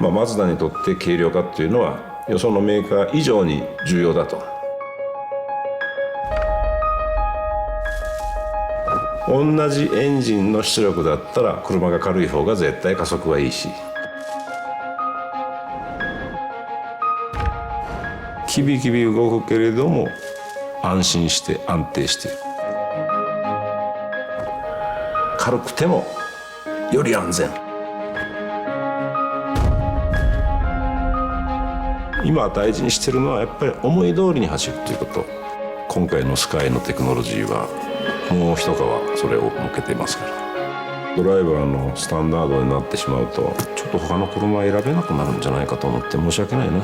マツダにとって軽量化っていうのはよそのメーカー以上に重要だと。同じエンジンの出力だったら車が軽い方が絶対加速はいいし、キビキビ動くけれども安心して安定している。軽くてもより安全。今大事にしてるのはやっぱり思い通りに走るということ。今回のスカイのテクノロジーはもう一皮それを向けていますから。ドライバーのスタンダードになってしまうとちょっと他の車選べなくなるんじゃないかと思って申し訳ないな。